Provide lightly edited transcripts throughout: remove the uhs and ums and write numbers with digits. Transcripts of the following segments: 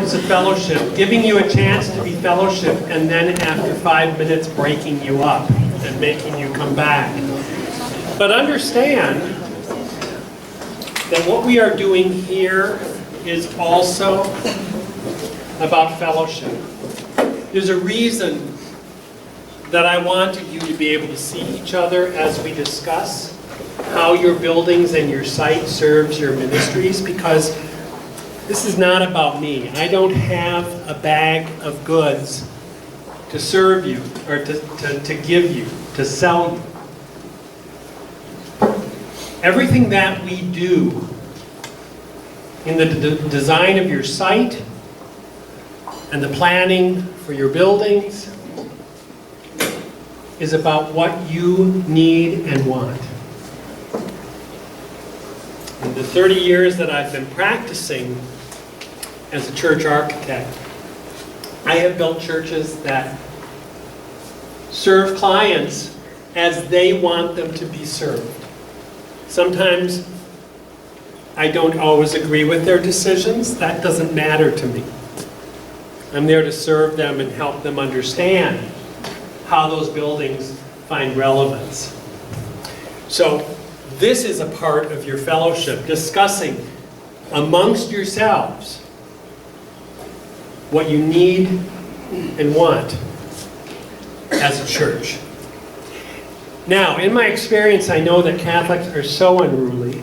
importance of fellowship, giving you a chance to be fellowship, and then after 5 minutes breaking you up and making you come back. But understand that what we are doing here is also about fellowship. There's a reason that I wanted you to be able to see each other as we discuss how your buildings and your site serves your ministries, because this is not about me. I don't have a bag of goods to serve you or to give you, to sell you. Everything that we do in the design of your site and the planning for your buildings is about what you need and want. In the 30 years that I've been practicing as a church architect, I have built churches that serve clients as they want them to be served. Sometimes I don't always agree with their decisions. That doesn't matter to me. I'm there to serve them and help them understand how those buildings find relevance. So this is a part of your fellowship, discussing amongst yourselves what you need and want as a church. Now, in my experience, I know that Catholics are so unruly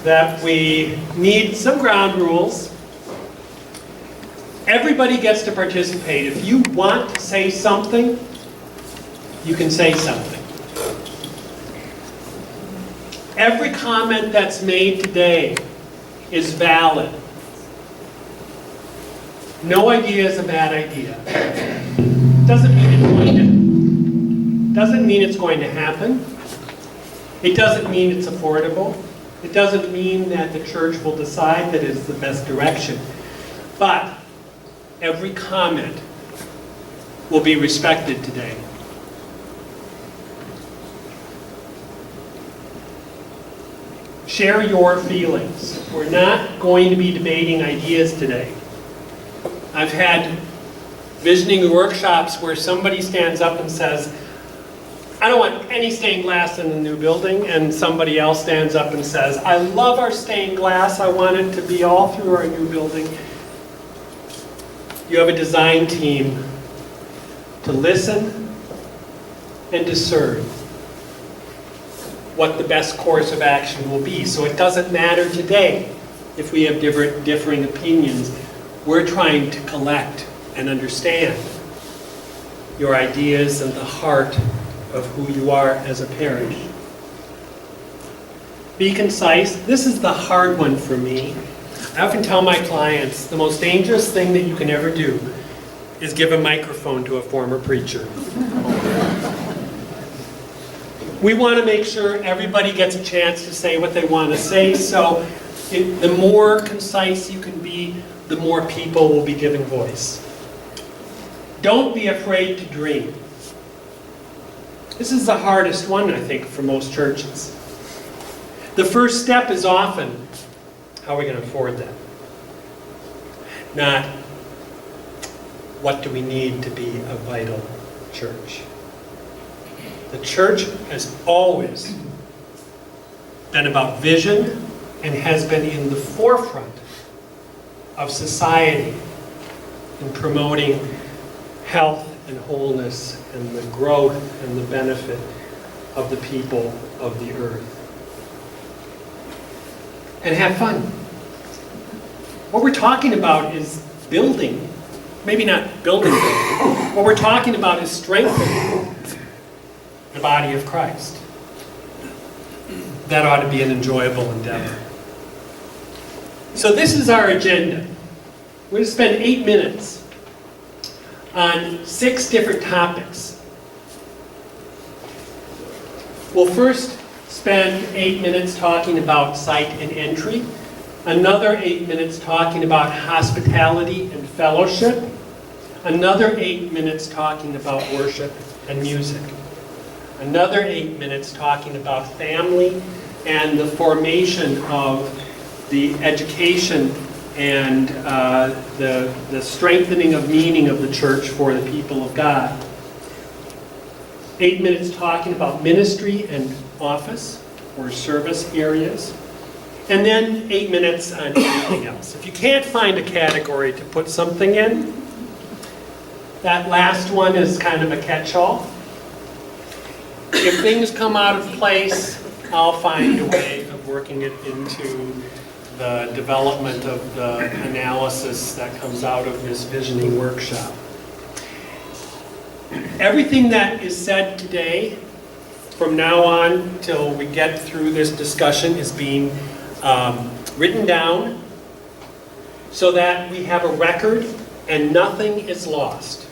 that we need some ground rules. Everybody gets to participate. If you want to say something, you can say something. Every comment that's made today is valid. No idea is a bad idea. Doesn't mean it's going to happen. It doesn't mean it's affordable. It doesn't mean that the church will decide that it's the best direction. But every comment will be respected today. Share your feelings. We're not going to be debating ideas today. I've had visioning workshops where somebody stands up and says, I don't want any stained glass in the new building, and somebody else stands up and says, I love our stained glass, I want it to be all through our new building. You have a design team to listen and discern what the best course of action will be. So it doesn't matter today if we have differing opinions. We're trying to collect and understand your ideas and the heart of who you are as a parish. Be concise. This is the hard one for me. I often tell my clients the most dangerous thing that you can ever do is give a microphone to a former preacher. We want to make sure everybody gets a chance to say what they want to say, so the more concise you can be, the more people will be given voice. Don't be afraid to dream. This is the hardest one, I think, for most churches. The first step is often, how are we going to afford that? Not, what do we need to be a vital church? The church has always been about vision and has been in the forefront of society in promoting health and wholeness and the growth and the benefit of the people of the earth. And have fun. What we're talking about is building, maybe not building. What we're talking about is strengthening the body of Christ. That ought to be an enjoyable endeavor. So this is our agenda. We're going to spend 8 minutes on 6 different topics. We'll first spend 8 minutes talking about site and entry, another 8 minutes talking about hospitality and fellowship, another 8 minutes talking about worship and music, another 8 minutes talking about family and the formation of the education and the strengthening of meaning of the church for the people of God. 8 minutes talking about ministry and office or service areas. And then 8 minutes on anything else. If you can't find a category to put something in, that last one is kind of a catch-all. If things come out of place, I'll find a way of working it into the development of the analysis that comes out of this visioning workshop. Everything that is said today, from now on till we get through this discussion, is being written down so that we have a record and nothing is lost.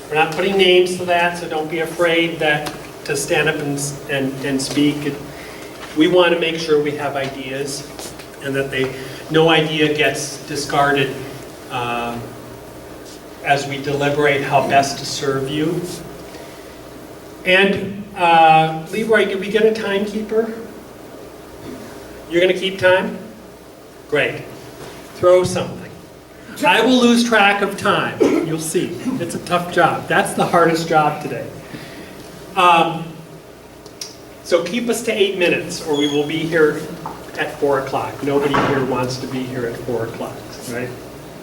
We're not putting names to that, so don't be afraid to stand up and speak. We want to make sure we have ideas and that no idea gets discarded as we deliberate how best to serve you. And Leroy, did we get a timekeeper? You're going to keep time? Great. Throw something. I will lose track of time. You'll see. It's a tough job. That's the hardest job today. So keep us to 8 minutes or we will be here at 4 o'clock. Nobody here wants to be here at 4 o'clock, right?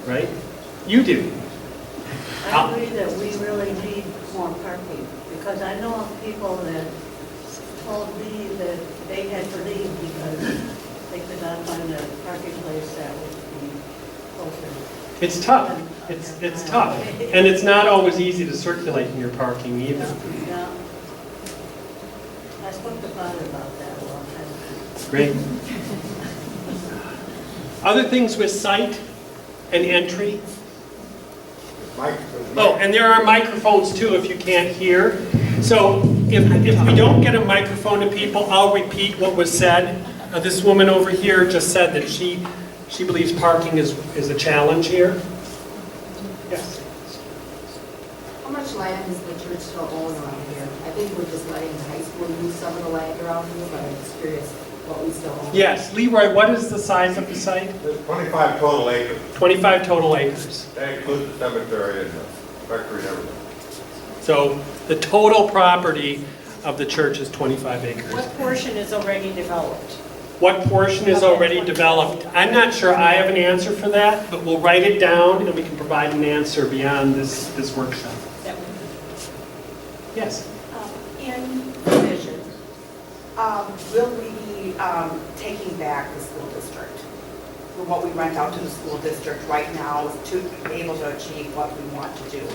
Right? You do. I agree that we really need more parking, because I know of people that told me that they had to leave because they could not find a parking place that would be open. It's tough. It's tough. And it's not always easy to circulate in your parking either. Yeah. I spoke to Father about that a long time ago. Great. Other things with sight and entry. Oh, and there are microphones too if you can't hear. So if we don't get a microphone to people, I'll repeat what was said. This woman over here just said that she believes parking is a challenge here. Yes. How much land does the church still own around here? I think we're just letting the high school use some of the land around here, but I'm just curious what we still own. Yes, Leroy, what is the size of the site? There's 25 total acres. 25 total acres. That includes the cemetery and the factory and everything. So the total property of the church is 25 acres. What portion is already developed? What portion is already developed? I'm not sure I have an answer for that, but we'll write it down and we can provide an answer beyond this workshop. That would Yes? In vision, will we be taking back the school district? For what we rent out to the school district right now to be able to achieve what we want to do?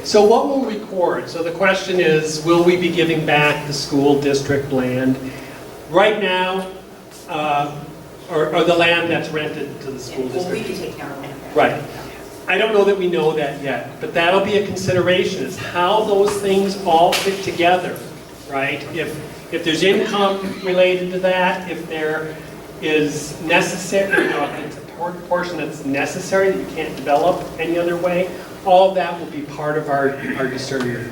So what will record? So the question is, will we be giving back the school district land? Right now, or the land that's rented to the school Will we district? be taking our land back? Right. I don't know that we know that yet, but that'll be a consideration, is how those things all fit together, right? If there's income related to that, if there is necessary, if it's a portion that's necessary that you can't develop any other way, all of that will be part of our discernment.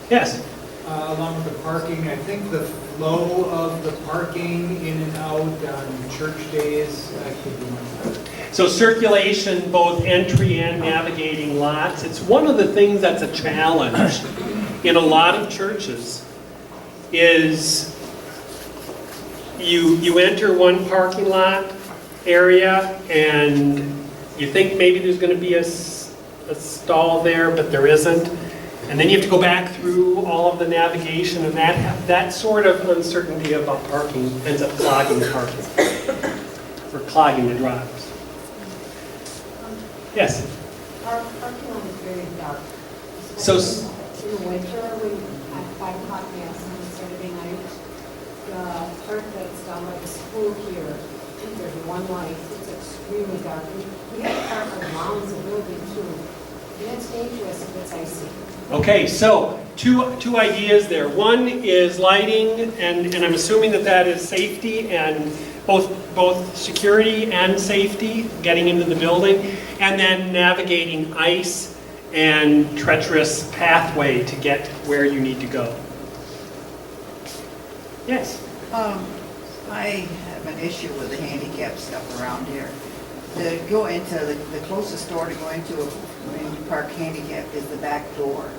Yes? Along with the parking, I think the flow of the parking in and out on church days could be much better. So circulation, both entry and navigating lots, it's one of the things that's a challenge in a lot of churches, is you enter one parking lot area and you think maybe there's going to be a stall there, but there isn't. And then you have to go back through all of the navigation, and that sort of uncertainty about parking ends up clogging the parking, or clogging the drives. Yes? Our parking lot is very dark. So, In the winter, at 5 o'clock mass on Saturday night, the part that's down by the school here, there's one light, it's extremely dark. We have to park around the building too. And it's dangerous if it's icy. okay, so two ideas there. One is lighting, and I'm assuming that is safety, and both security and safety, getting into the building, and then navigating ice and treacherous pathway to get where you need to go. Yes? I have an issue with the handicap stuff around here. To go into, the closest door to go into when you park handicap is the back door.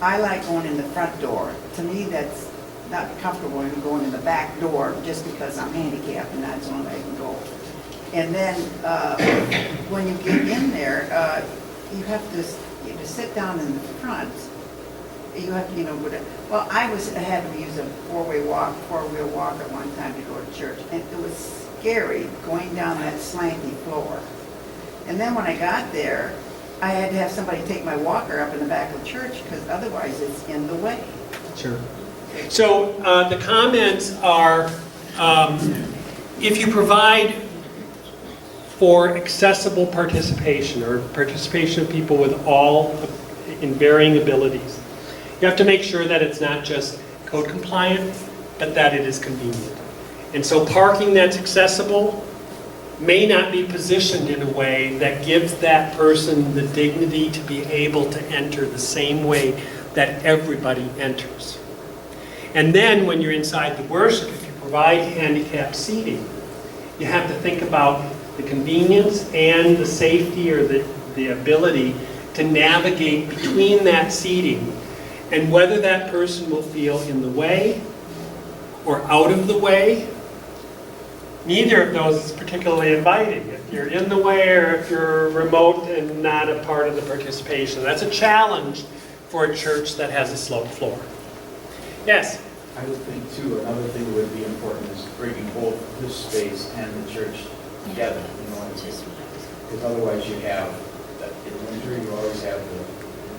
I like going in the front door. To me, that's not comfortable in going in the back door just because I'm handicapped and that's the only way I can go. And then when you get in there, you have to sit down in the front. You have to, well, I had to use a four-wheel walk at one time to go to church, and it was scary going down that slanty floor. And then when I got there, I had to have somebody take my walker up in the back of the church because otherwise it's in the way. Sure. So the comments are, if you provide for accessible participation or participation of people with all in varying abilities, you have to make sure that it's not just code compliant, but that it is convenient. And so parking that's accessible may not be positioned in a way that gives that person the dignity to be able to enter the same way that everybody enters. And then when you're inside the worship, if you provide handicapped seating, you have to think about the convenience and the safety or the ability to navigate between that seating and whether that person will feel in the way or out of the way. Neither of those is particularly inviting. If you're in the way or if you're remote and not a part of the participation. That's a challenge for a church that has a sloped floor. Yes? I would think too, another thing that would be important is bringing both this space and the church together. Because otherwise you have, in winter you always have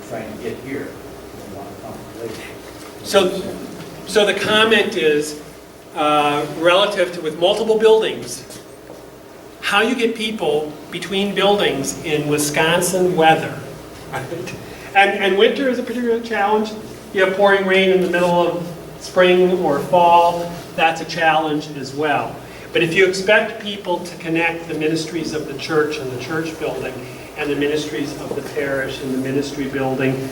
trying to get here. You want to come later. So the comment is, relative to with multiple buildings, how you get people between buildings in Wisconsin weather. Right? And winter is a particular challenge. You have pouring rain in the middle of spring or fall, that's a challenge as well. But if you expect people to connect the ministries of the church and the church building and the ministries of the parish and the ministry building,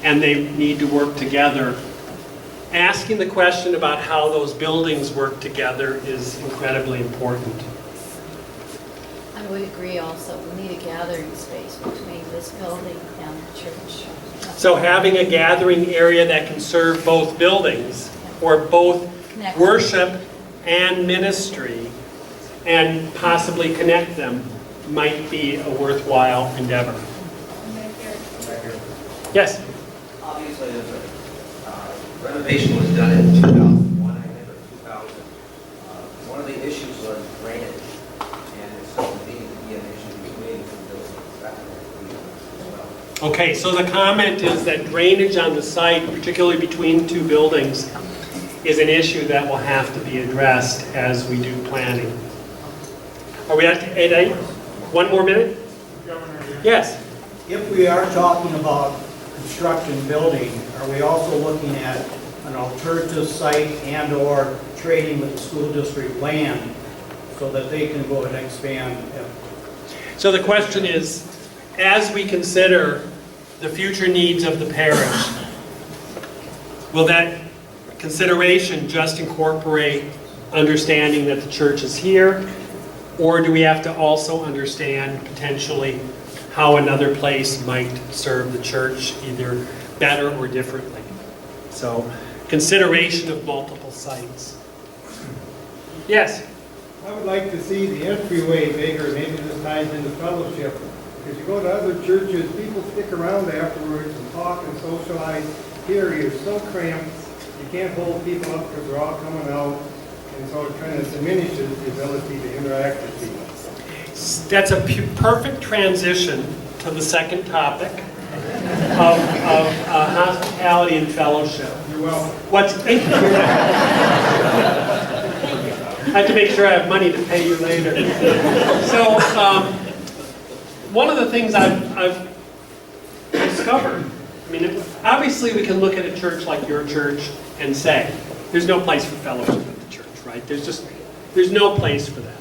and they need to work together, asking the question about how those buildings work together is incredibly important. I would agree also. We need a gathering space between this building and the church. So having a gathering area that can serve both buildings, or both Connect. worship and ministry, and possibly connect them, might be a worthwhile endeavor. Yes? Obviously, there's a renovation was done in 2001, I think, or 2000. One of the issues was drainage, and it's something to be an issue between the buildings. Okay, so the comment is that drainage on the site, particularly between two buildings, is an issue that will have to be addressed as we do planning. Are we at 8:08? One more minute? Yes? If we are talking about construction building, are we also looking at an alternative site and/or trading with the school district land so that they can go and expand? So the question is, as we consider the future needs of the parish, will that consideration just incorporate understanding that the church is here, or do we have to also understand potentially how another place might serve the church either better or differently? So consideration of multiple sites. Yes? I would like to see the entryway bigger, maybe this ties into fellowship. Because you go to other churches, people stick around afterwards and talk and socialize. Here, you're so cramped, you can't hold people up because they're all coming out. And so it kind of diminishes the ability to interact with people. That's a perfect transition to the second topic of hospitality and fellowship. You're welcome. Thank you. I have to make sure I have money to pay you later. So, one of the things I've discovered, I mean, obviously we can look at a church like your church and say, there's no place for fellowship at the church, right? There's no place for that.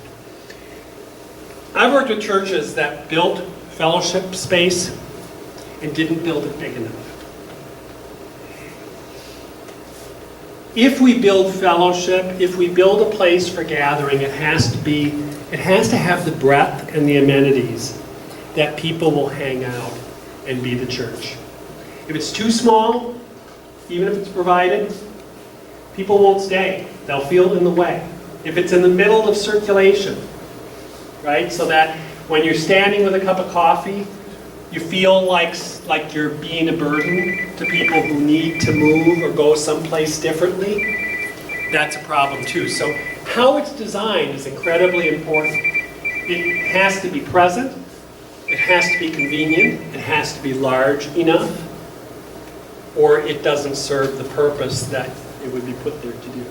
I've worked with churches that built fellowship space and didn't build it big enough. if we build fellowship, if we build a place for gathering, it has to have the breadth and the amenities that people will hang out and be the church. If it's too small, even if it's provided, people won't stay. They'll feel in the way. If it's in the middle of circulation, right? So that when you're standing with a cup of coffee, you feel like you're being a burden to people who need to move or go someplace differently, that's a problem too. So how it's designed is incredibly important. It has to be present, it has to be convenient, it has to be large enough, or it doesn't serve the purpose that it would be put there to do.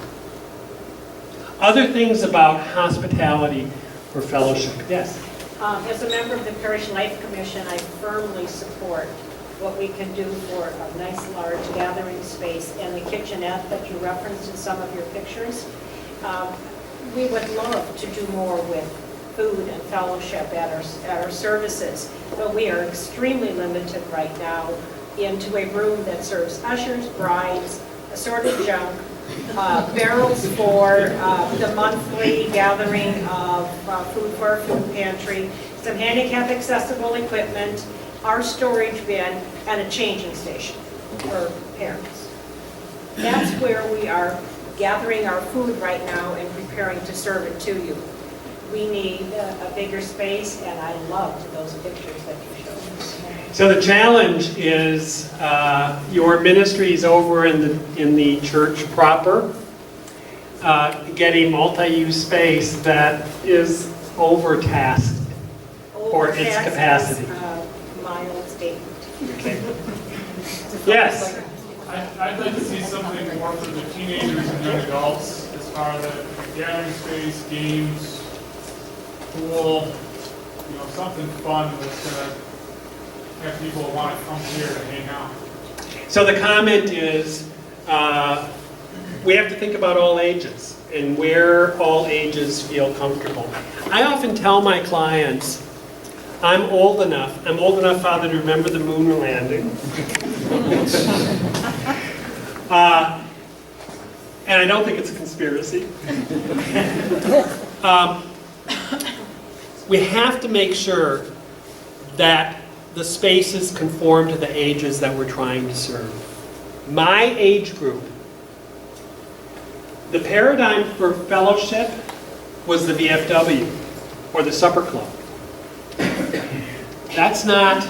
Other things about hospitality or fellowship, yes? As a member of the Parish Life Commission, I firmly support what we can do for a nice large gathering space and the kitchenette that you referenced in some of your pictures. We would love to do more with food and fellowship at our services, but we are extremely limited right now into a room that serves ushers, brides, assorted junk, barrels for the monthly gathering of food for our food pantry, some handicap accessible equipment, our storage bin, and a changing station for parents. That's where we are gathering our food right now and preparing to serve it to you. We need a bigger space, and I loved those pictures that you showed us. So the challenge is your ministries over in the church proper, get a multi-use space that is overtasked for its capacity. Mild statement. Okay. Yes? I'd like to see something more for the teenagers and young adults as far as the gathering space, games, pool, something fun that's going to have people want to come here to hang out. So the comment is, we have to think about all ages and where all ages feel comfortable. I often tell my clients, I'm old enough, Father, to remember the moon landing. And I don't think it's a conspiracy. We have to make sure that the spaces conform to the ages that we're trying to serve. My age group, the paradigm for fellowship was the VFW, or the supper club. That's not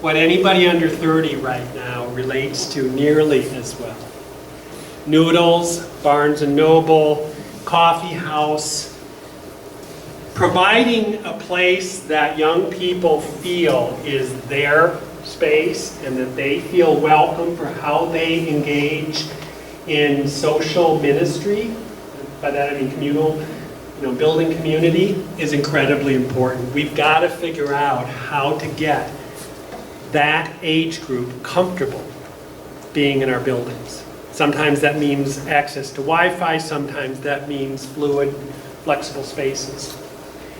what anybody under 30 right now relates to nearly as well. Noodles, Barnes & Noble, coffee house, providing a place that young people feel is their space and that they feel welcome for how they engage in social ministry, by that I mean communal, building community, is incredibly important. We've got to figure out how to get that age group comfortable being in our buildings. Sometimes that means access to Wi-Fi, sometimes that means fluid, flexible spaces.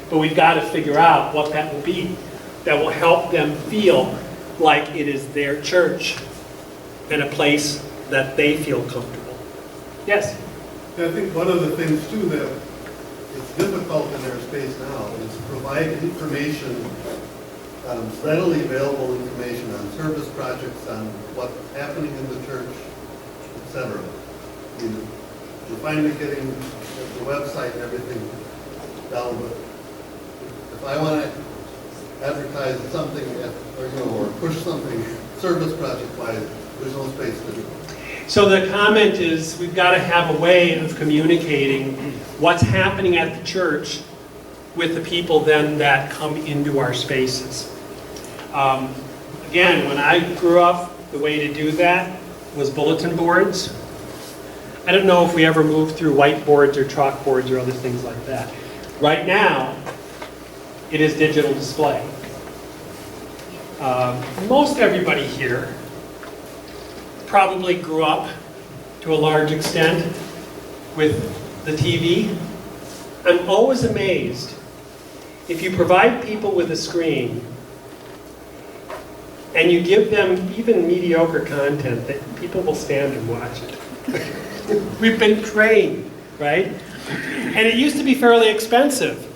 But we've got to figure out what that will be that will help them feel like it is their church and a place that they feel comfortable. Yes? I think one of the things too that is difficult in our space now is to provide information, readily available information on service projects, on what's happening in the church, etc. We're finally getting the website and everything down, but if I want to advertise something or push something service project-wise, there's no space to do it. So the comment is we've got to have a way of communicating what's happening at the church with the people then that come into our spaces. Again, when I grew up, the way to do that was bulletin boards. I don't know if we ever moved through whiteboards or chalkboards or other things like that. Right now, it is digital display. Most everybody here probably grew up to a large extent with the TV. I'm always amazed if you provide people with a screen and you give them even mediocre content, that people will stand and watch it. We've been trained, right? And it used to be fairly expensive,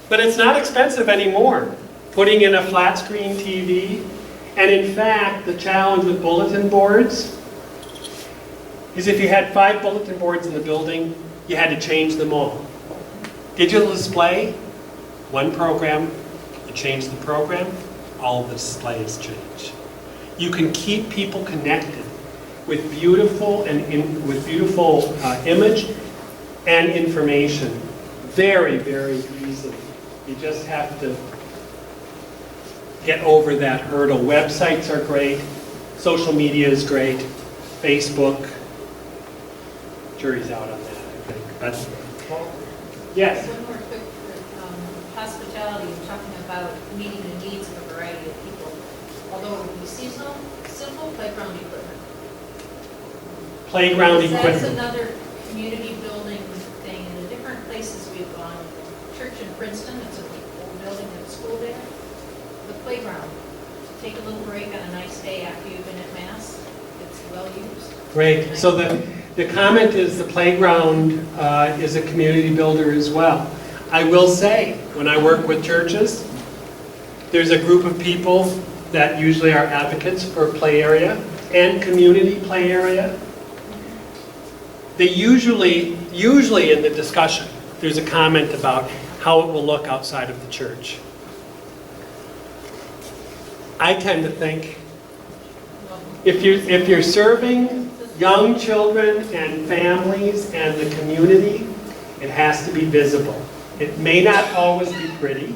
but it's not expensive anymore. Putting in a flat screen TV, and in fact, the challenge with bulletin boards is if you had 5 bulletin boards in the building, you had to change them all. Digital display, one program, you change the program, all of the displays change. You can keep people connected with beautiful image and information very, very easily. You just have to get over that hurdle. Websites are great, social media is great, Facebook, jury's out on that, I think. But, yes? One more quick, hospitality, you're talking about meeting the needs of a variety of people. Although it would be seasonal, simple playground equipment. Playground That's equipment. another community building thing. In the different places we've gone, church in Princeton, it's an old building at the school there. The playground, take a little break on a nice day after you've been at Mass, it's well used. Great. So the comment is the playground is a community builder as well. I will say, when I work with churches, there's a group of people that usually are advocates for play area and community play area. They usually in the discussion, there's a comment about how it will look outside of the church. I tend to think if you're serving young children and families and the community, it has to be visible. It may not always be pretty,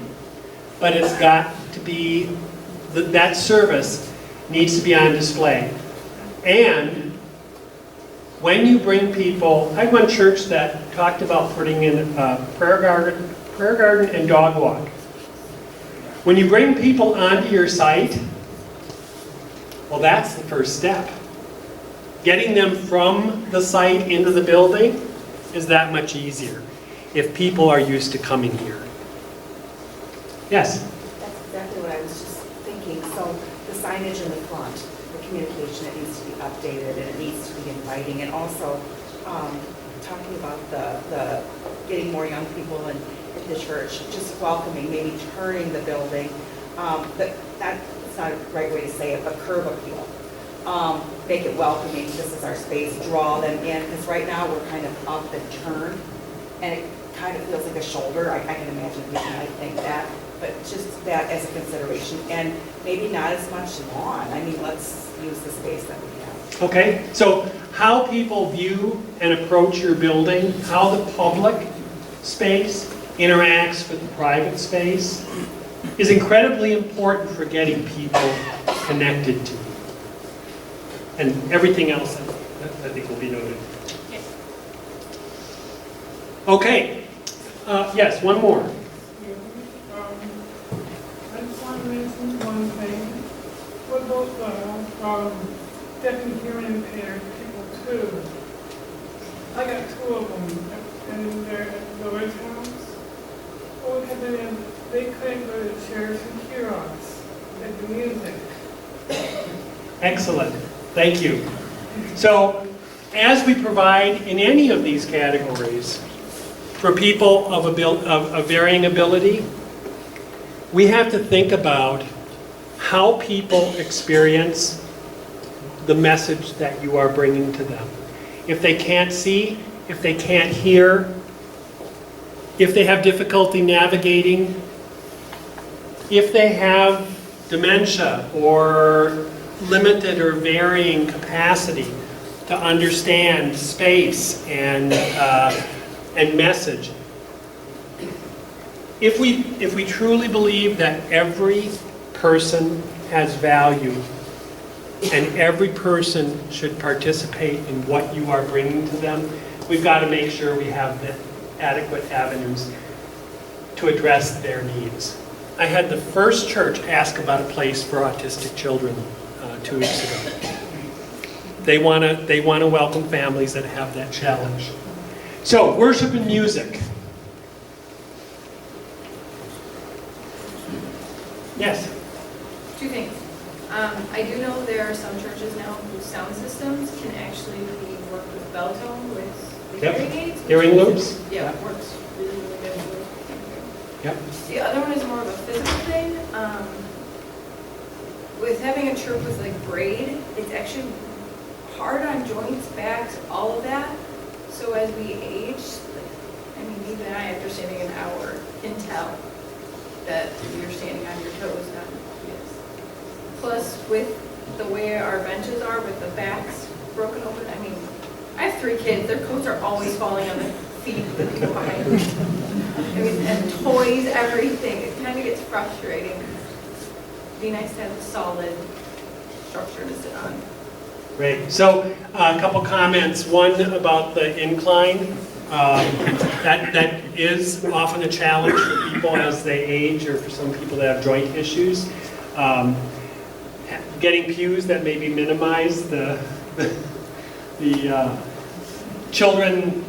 but it's got to be, that service needs to be on display. And when you bring people, I had one church that talked about putting in a prayer garden and dog walk. When you bring people onto your site, well, that's the first step. Getting them from the site into the building is that much easier if people are used to coming here. Yes? That's exactly what I was just thinking. So the signage in the front, the communication, it needs to be updated and it needs to be inviting. And also talking about the getting more young people in the church, just welcoming, maybe turning the building. That's not a right way to say it, but curb appeal. Make it welcoming. This is our space. Draw them in, because right now we're kind of up and turned, and it kind of feels like a shoulder. I can imagine people might think that, but just that as a consideration, and maybe not as much lawn. I mean, let's use the space that we have. Okay, so how people view and approach your building, how the public space interacts with the private space is incredibly important for getting people connected to you. And everything else I think will be noted. Yes. Okay, yes, one more. I just want to mention one thing. What about deaf and hearing impaired people too? I got 2 of them, and they're at the Lloyd's house. What would happen if they couldn't go to chairs and hear us at the music? Excellent, thank you. So, as we provide in any of these categories for people of varying ability, we have to think about how people experience the message that you are bringing to them. If they can't see, if they can't hear, if they have difficulty navigating, if they have dementia or limited or varying capacity to understand space and message. If we truly believe that every person has value and every person should participate in what you are bringing to them, we've got to make sure we have the adequate avenues to address their needs. I had the first church ask about a place for autistic children 2 weeks ago. They want to welcome families that have that challenge. So, worship and music. Yes? 2 things. I do know there are some churches now whose sound systems can actually be worked with bell tone with the Yep. hearing aids. Hearing loops? Yeah, it works really, really good. Yep. The other one is more of a physical thing. With having a church with like braid, it's actually hard on joints, backs, all of that. So as we age, I mean, even I, after standing an hour, can tell that you're standing on your toes, not yes. Plus, with the way our benches are, with the backs broken open, I mean, I have 3 kids. Their coats are always falling on the feet of the people behind me. I mean, and toys, everything. It kind of gets frustrating. It'd be nice to have a solid structure to sit on. Great. So a couple comments. One about the incline. That is often a challenge for people as they age, or for some people that have joint issues. Getting pews that maybe minimize the children.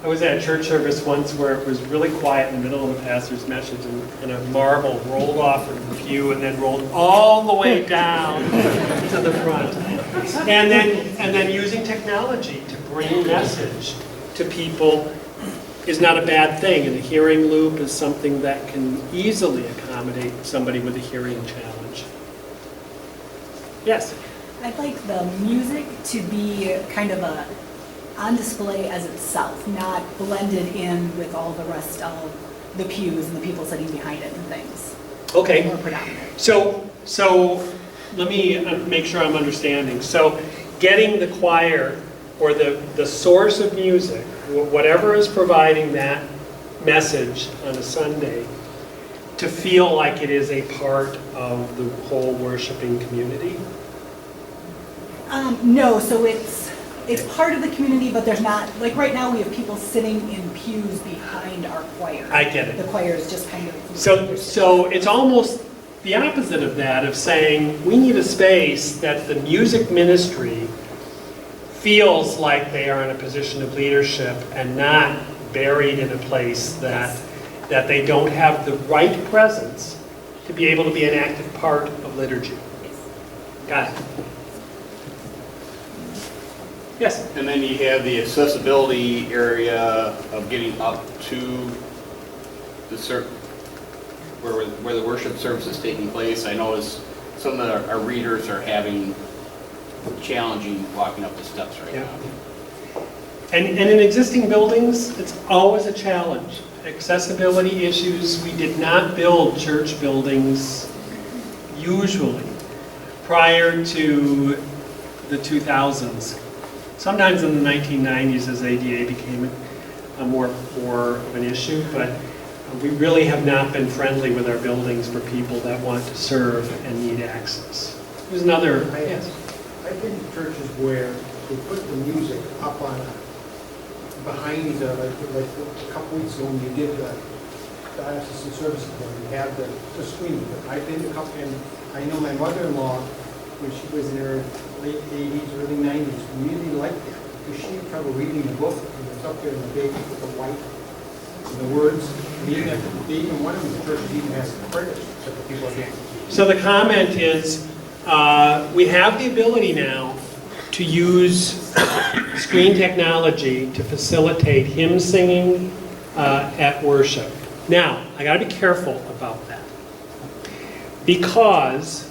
I was at a church service once where it was really quiet in the middle of the pastor's message, and a marble rolled off of the pew and then rolled all the way down to the front. And then using technology to bring message to people is not a bad thing, and the hearing loop is something that can easily accommodate somebody with a hearing challenge. Yes? I'd like the music to be kind of on display as itself, not blended in with all the rest of the pews and the people sitting behind it and things. Okay. More predominant. So let me make sure I'm understanding. So getting the choir or the source of music, whatever is providing that message on a Sunday, to feel like it is a part of the whole worshiping community? No, so it's part of the community, but there's not, like right now we have people sitting in pews behind our choir. I get it. The choir is just kind of... So it's almost the opposite of that, of saying we need a space that the music ministry feels like they are in a position of leadership and not buried in a place that they don't have the right presence to be able to be an active part of liturgy. Got it. Yes? And then you have the accessibility area of getting up to the where the worship service is taking place. I notice some of our readers are having challenging walking up the steps right now. And in existing buildings, it's always a challenge. Accessibility issues, we did not build church buildings usually prior to the 2000s. Sometimes in the 1990s as ADA became more of an issue, but we really have not been friendly with our buildings for people that want to serve and need access. There's another, yes? I've been to churches where they put the music up on behind like a couple weeks ago when you did the diocesan service, you had the screen. But I've been to a couple, and I know my mother-in-law, when she was in her late 80s, early 90s, really liked it because she had trouble reading the book, and it's up there in the baby with the white and the words. And even one of the churches even has credits so that people can't. So the comment is, we have the ability now to use screen technology to facilitate hymn singing at worship. Now, I got to be careful about that because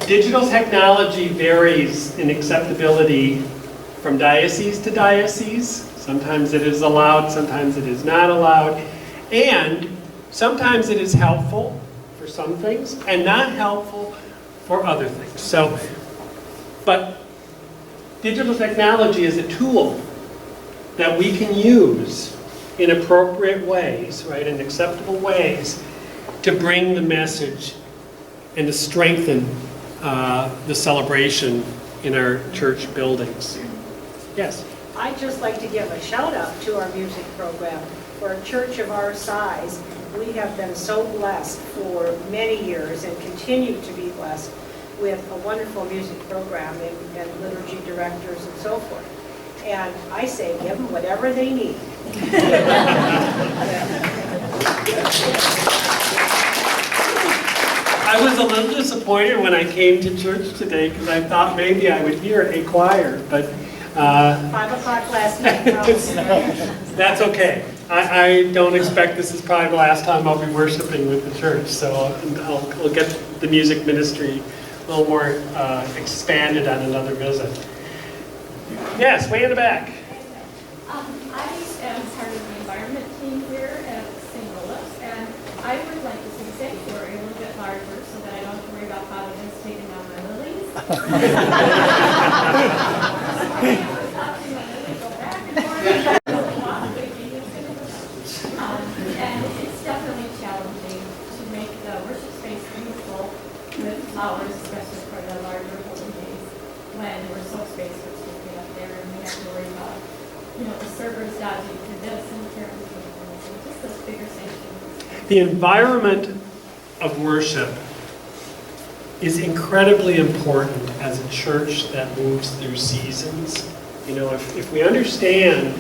digital technology varies in acceptability from diocese to diocese. Sometimes it is allowed, sometimes it is not allowed, and sometimes it is helpful for some things and not helpful for other things. So, but digital technology is a tool that we can use in appropriate ways, right, in acceptable ways, to bring the message and to strengthen the celebration in our church buildings. Yes? I'd just like to give a shout out to our music program. For a church of our size, we have been so blessed for many years and continue to be blessed with a wonderful music program and liturgy directors and so forth. And I say, give them whatever they need. I was a little disappointed disappointed when I came to church today because I thought maybe I would hear a choir, but 5 o'clock last night. that's okay. I don't expect this is probably the last time I'll be worshiping with the church, so I'll get the music ministry a little more expanded on another visit. Yes, way in the back. I am part of the environment team here at St. Olaf's, and I would like to see the sanctuary a little bit larger so that I don't have to worry about potholes taking down my lilies. And it's definitely challenging to make the worship space beautiful with flowers, especially for the larger holy days when we're so spaced with people up there and we have to worry about, the servers dodging to this and carrying things and just those bigger sanctuaries. The environment of worship is incredibly important as a church that moves through seasons. If we understand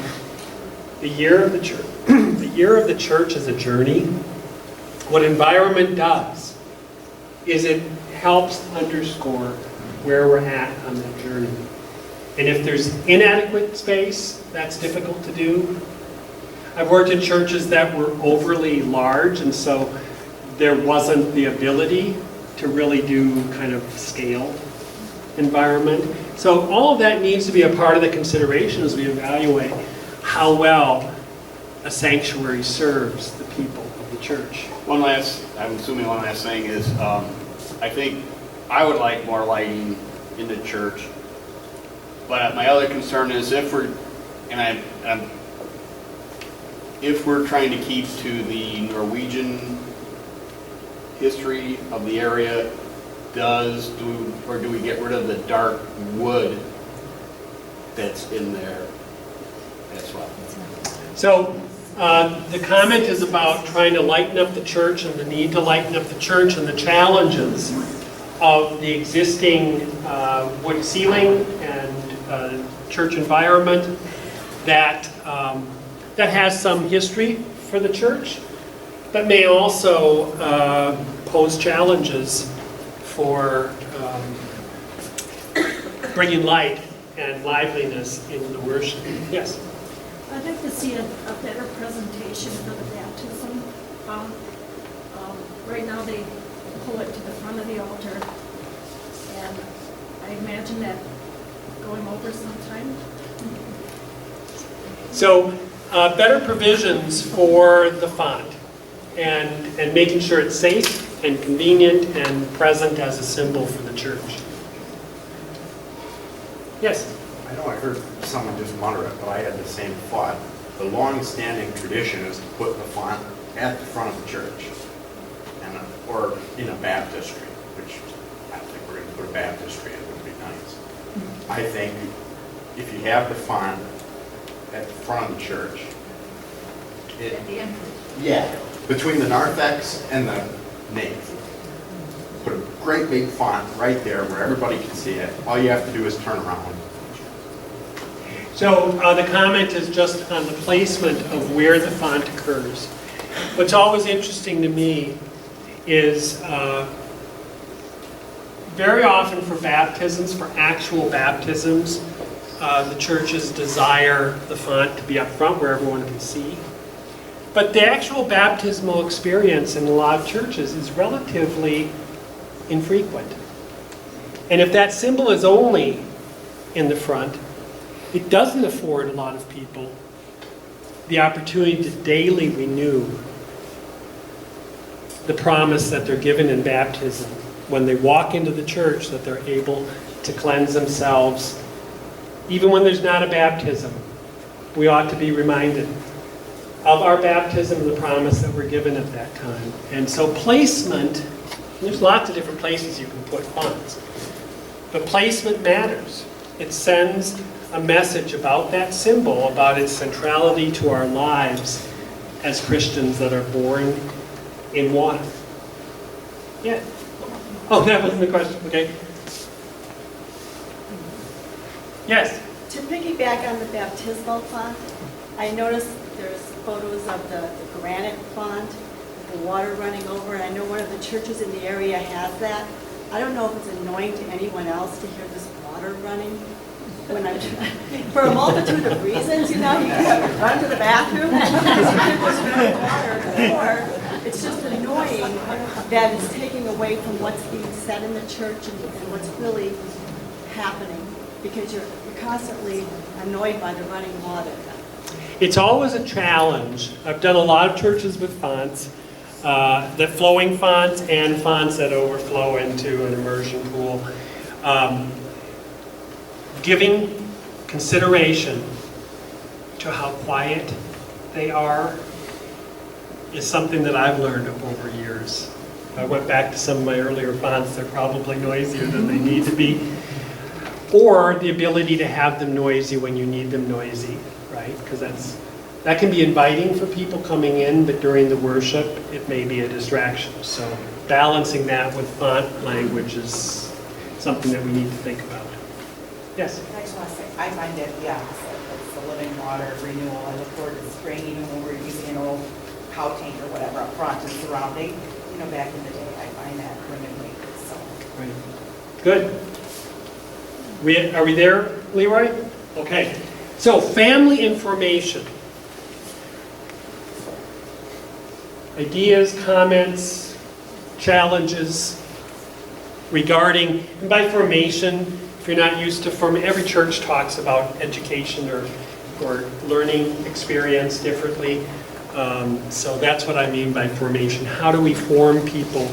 the year of the church, the year of the church is a journey, what environment does is it helps underscore where we're at on that journey. And if there's inadequate space, that's difficult to do. I've worked in churches that were overly large, and so there wasn't the ability to really do kind of scale environment. So all of that needs to be a part of the consideration as we evaluate how well a sanctuary serves the people of the church. I'm assuming one last thing is, I think I would like more lighting in the church. But my other concern is if we're trying to keep to the Norwegian history of the area, do we get rid of the dark wood that's in there as well? So the comment is about trying to lighten up the church and the need to lighten up the church and the challenges of the existing wood ceiling and church environment that has some history for the church, but may also pose challenges for bringing light and liveliness in the worship. Yes? I'd like to see a better presentation for the baptism. Right now they pull it to the front of the altar, and I imagine that going over sometime. So better provisions for the font and making sure it's safe and convenient and present as a symbol for the church. Yes? I know I heard someone just mutter it, but I had the same thought. The long-standing tradition is to put the font at the front of the church, or in a baptistry, which I think we're going to put a baptistry in, it would be nice. I think if you have the font at the front of the church, At the entrance. yeah, between the narthex and the nave, put a great big font right there where everybody can see it. All you have to do is turn around. So the comment is just on the placement of where the font occurs. What's always interesting to me is very often for baptisms, for actual baptisms, the churches desire the font to be up front where everyone can see. But the actual baptismal experience in a lot of churches is relatively infrequent. And if that symbol is only in the front, it doesn't afford a lot of people the opportunity to daily renew the promise that they're given in baptism. When they walk into the church, that they're able to cleanse themselves. Even when there's not a baptism, we ought to be reminded of our baptism and the promise that we're given at that time. And so placement, there's lots of different places you can put fonts, but placement matters. It sends a message about that symbol, about its centrality to our lives as Christians that are born in water. Yeah. Oh, that wasn't the question. Okay. Yes? To piggyback on the baptismal font, I noticed there's photos of the granite font, the water running over. I know one of the churches in the area has that. I don't know if it's annoying to anyone else to hear this water running when I'm, for a multitude of reasons, you know, you have to run to the bathroom because you can't just run water, or it's just annoying that it's taking away from what's being said in the church and what's really happening, because you're constantly annoyed by the running water. It's always a challenge. I've done a lot of churches with fonts, the flowing fonts and fonts that overflow into an immersion pool. Giving consideration to how quiet they are is something that I've learned over years. I went back to some of my earlier fonts, they're probably noisier than they need to be. Or the ability to have them noisy when you need them noisy, right? Because that can be inviting for people coming in, but during the worship, it may be a distraction. So balancing that with font language is something that we need to think about. Yes? I just want to say, I find it the opposite. It's the living water renewal. I look forward to spring, even when we're using an old cow tank or whatever up front and surrounding. You know, back in the day, I find that renewing, so. Right. Good. Are we there, Leroy? Okay. So family information. Ideas, comments, challenges regarding, and by formation, if you're not used to every church talks about education or learning experience differently. So that's what I mean by formation. How do we form people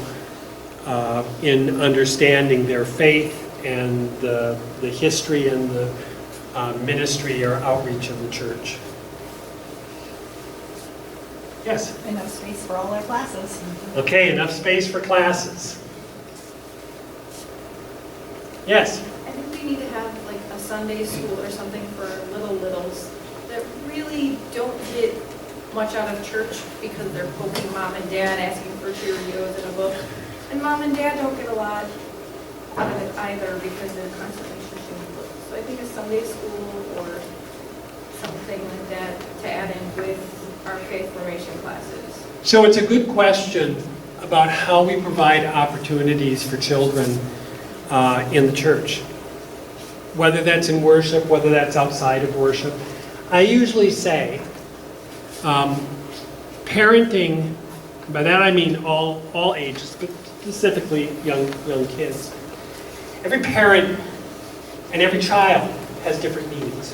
in understanding their faith and the history and the ministry or outreach of the church? Yes? Enough space for all our classes. Okay, enough space for classes. Yes? I think we need to have like a Sunday school or something for littles that really don't get much out of church because they're poking mom and dad, asking for Cheerios and a book. And mom and dad don't get a lot out of it either because they're constantly shushing books. So I think a Sunday school or something like that to add in with our faith formation classes. So it's a good question about how we provide opportunities for children in the church. Whether that's in worship, whether that's outside of worship. I usually say parenting, by that I mean all ages, but specifically young kids. Every parent and every child has different needs.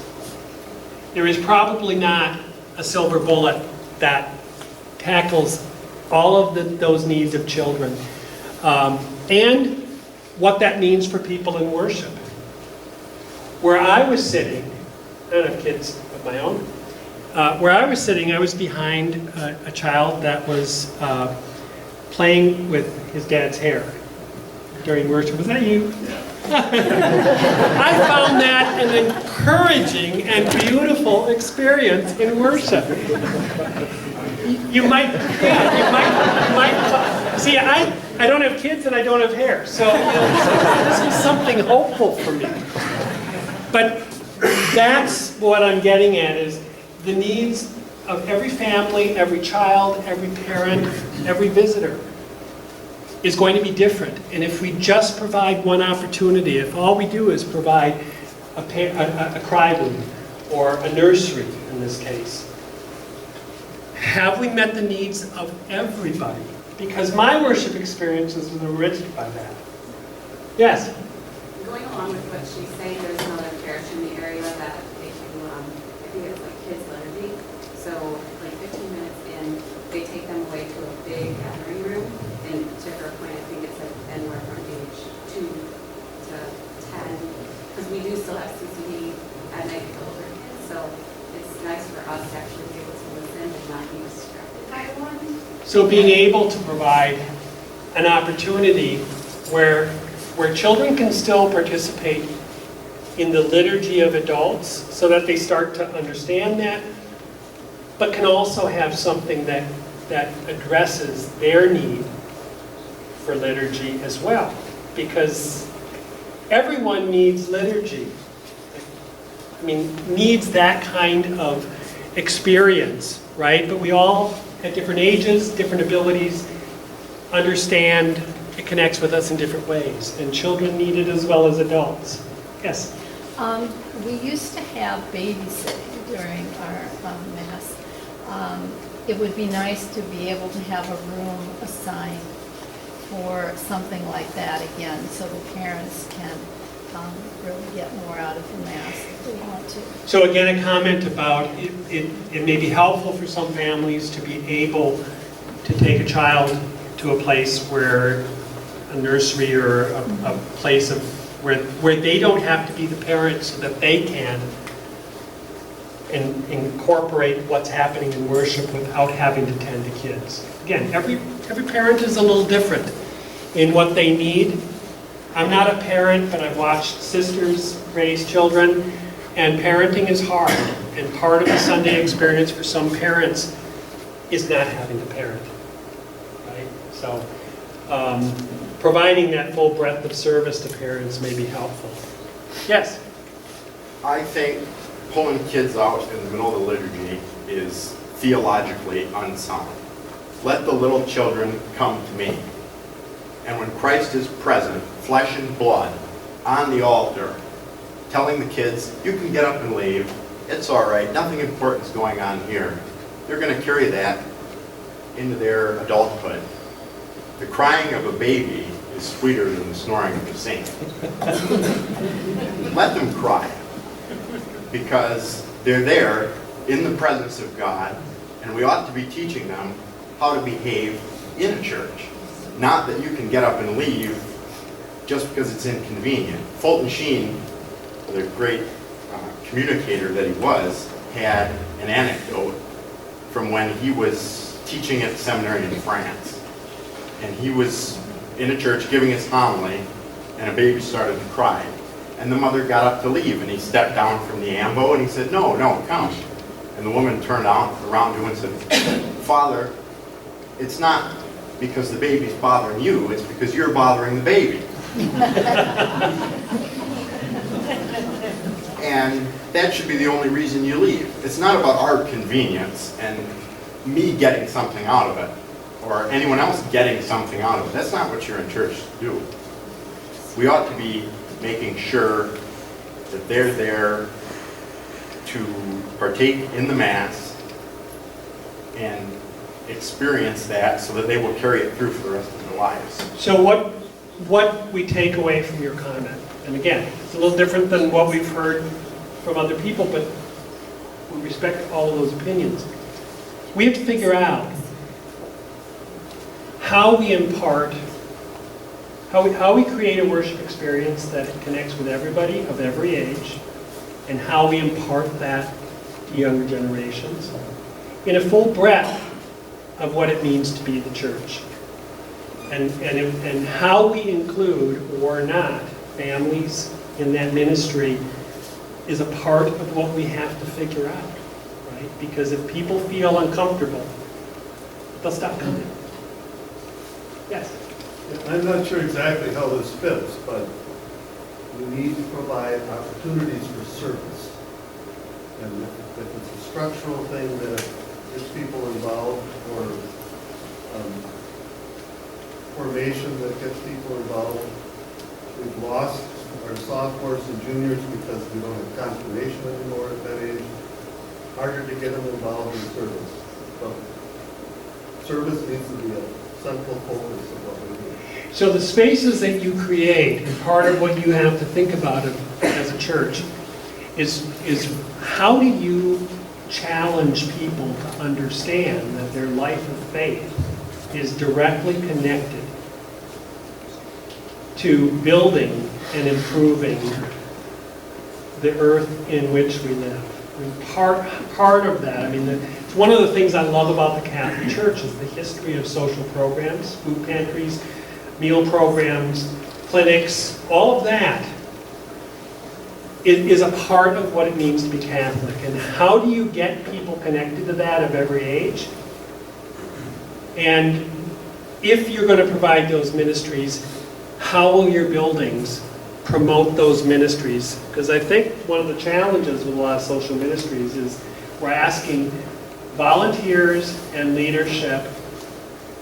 There is probably not a silver bullet that tackles all of those needs of children. And what that means for people in worship. Where I was sitting, I don't have kids of my own, where I was sitting, I was behind a child that was playing with his dad's hair during worship. Was that you? I found that an encouraging and beautiful experience in worship. You might see, I don't have kids and I don't have hair, so this is something hopeful for me. But that's what I'm getting at, is the needs of every family, every child, every parent, every visitor is going to be different. And if we just provide one opportunity, if all we do is provide a cry room or a nursery in this case, have we met the needs of everybody? Because my worship experiences were enriched by that. Yes? Going along with what she's saying, there's another parish in the area that they do, I think it's like kids liturgy. So like 15 minutes in, they take them away to a big gathering room. And to her point, I think it's like anywhere from age 2 to 10. Because we do still have CCD at night for older kids. So it's nice for us to actually be able to listen and not be distracted by one. So being able to provide an opportunity where children can still participate in the liturgy of adults so that they start to understand that, but can also have something that addresses their need for liturgy as well. Because everyone needs liturgy. I mean, needs that kind of experience, right? But we all, at different ages, different abilities, understand it connects with us in different ways, and children need it as well as adults. Yes? We used to have babysitting during our Mass. It would be nice to be able to have a room assigned for something like that again, so the parents can really get more out of the Mass if they want to. So again, a comment about it may be helpful for some families to be able to take a child to a place where a nursery or a place of where they don't have to be the parents, so that they can incorporate what's happening in worship without having to tend to kids. Again, every parent is a little different in what they need. I'm not a parent, but I've watched sisters raise children, and parenting is hard. And part of the Sunday experience for some parents is not having to parent, right? So providing that full breadth of service to parents may be helpful. Yes? I think pulling kids out in the middle of the liturgy is theologically unsound. Let the little children come to me. And when Christ is present, flesh and blood, on the altar, telling the kids, you can get up and leave, it's all right, nothing important is going on here. They're going to carry that into their adulthood. The crying of a baby is sweeter than the snoring of a saint. Let them cry, because they're there in the presence of God, and we ought to be teaching them how to behave in a church. Not that you can get up and leave just because it's inconvenient. Fulton Sheen, the great communicator that he was, had an anecdote from when he was teaching at the seminary in France. And he was in a church giving his homily, and a baby started to cry. And the mother got up to leave, and he stepped down from the ambo, and he said, no, come. And the woman turned around to him and said, Father, it's not because the baby's bothering you, it's because you're bothering the baby. And that should be the only reason you leave. It's not about our convenience and me getting something out of it, or anyone else getting something out of it. That's not what you're in church to do. We ought to be making sure that they're there to partake in the Mass and experience that so that they will carry it through for the rest of their lives. So what we take away from your comment, and again, it's a little different than what we've heard from other people, but we respect all of those opinions. We have to figure out how we impart, how we create a worship experience that connects with everybody of every age, and how we impart that to younger generations in a full breadth of what it means to be the church. And how we include or not families in that ministry is a part of what we have to figure out, right? Because if people feel uncomfortable, they'll stop coming. Yes? I'm not sure exactly how this fits, but we need to provide opportunities for service. And if it's a structural thing that gets people involved, or formation that gets people involved, we've lost our sophomores and juniors because we don't have confirmation anymore at that age. Harder to get them involved in service. So service needs to be a central focus of what we do. So the spaces that you create, and part of what you have to think about as a church, is how do you challenge people to understand that their life of faith is directly connected to building and improving the earth in which we live. I mean, part of that, I mean, it's one of the things I love about the Catholic Church is the history of social programs, food pantries, meal programs, clinics, all of that is a part of what it means to be Catholic. And how do you get people connected to that of every age? And if you're going to provide those ministries, how will your buildings promote those ministries? Because I think one of the challenges with a lot of social ministries is we're asking volunteers and leadership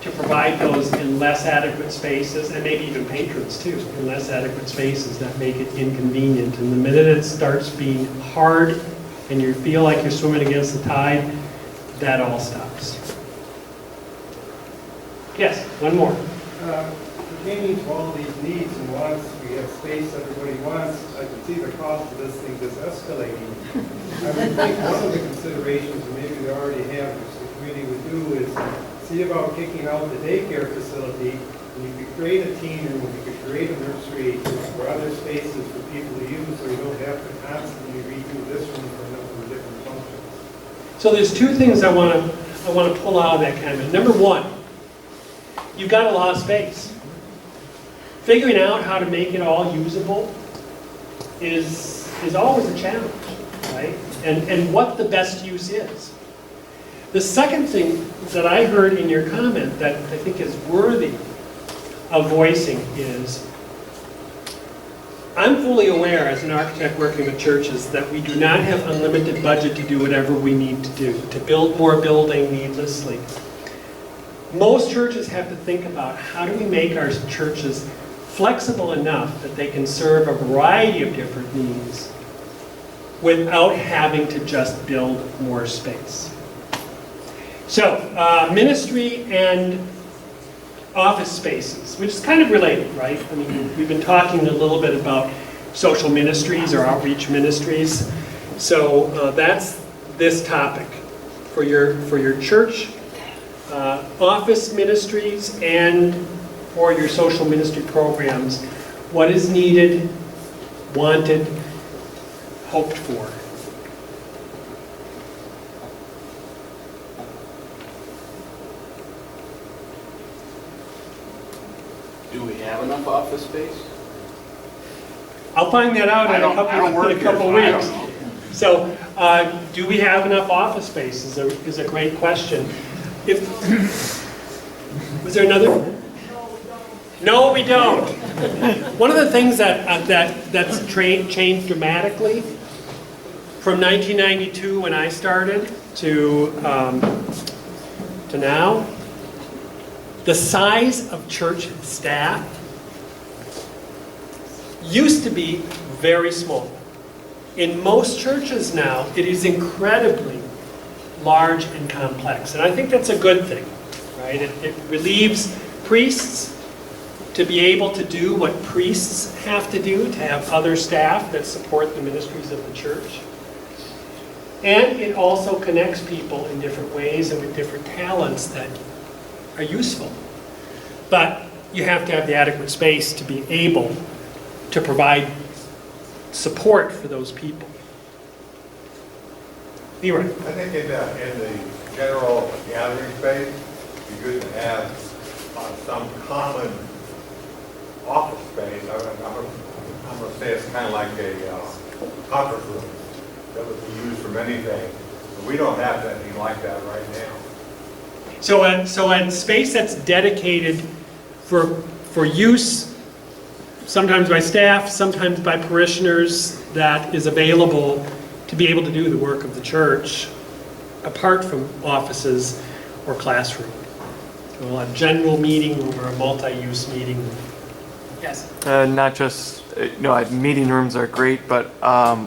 to provide those in less adequate spaces, and maybe even patrons too, in less adequate spaces that make it inconvenient. And the minute it starts being hard and you feel like you're swimming against the tide, that all stops. Yes, one more. Pertaining to all these needs and wants, we have space everybody wants, I can see the cost of this thing just escalating. I would think one of the considerations, and maybe they already have, which the committee would do, is see about kicking out the daycare facility, and you could create a teen room, you could create a nursery or other spaces for people to use, so you don't have to constantly redo this room for a number of different functions. So there's two things I want to pull out of that comment. Number one, you've got a lot of space. Figuring out how to make it all usable is always a challenge, right? And what the best use is. The second thing that I heard in your comment that I think is worthy of voicing is, I'm fully aware as an architect working with churches that we do not have unlimited budget to do whatever we need to do, to build more building needlessly. Most churches have to think about how do we make our churches flexible enough that they can serve a variety of different needs without having to just build more space. So, ministry and office spaces, which is kind of related, right? I mean, we've been talking a little bit about social ministries or outreach ministries. So that's this topic for your church, office ministries, and for your social ministry programs. What is needed, wanted, hoped for. Do we have enough office space? I'll find that out in a couple weeks. So, do we have enough office space is a great question. Was there another? No, we don't. One of the things that's changed dramatically from 1992 when I started to now, the size of church staff used to be very small. In most churches now, it is incredibly large and complex. And I think that's a good thing, right? It relieves priests to be able to do what priests have to do, to have other staff that support the ministries of the church. And it also connects people in different ways and with different talents that are useful. But you have to have the adequate space to be able to provide support for those people. Leroy. I think in the general gathering space, it'd be good to have some common office space. I'm going to say it's kind of like a conference room that would be used for many things. But we don't have anything like that right now. So a space that's dedicated for use, sometimes by staff, sometimes by parishioners, that is available to be able to do the work of the church, apart from offices or classroom. So a general meeting room or a multi-use meeting room. Yes? Not just, meeting rooms are great, but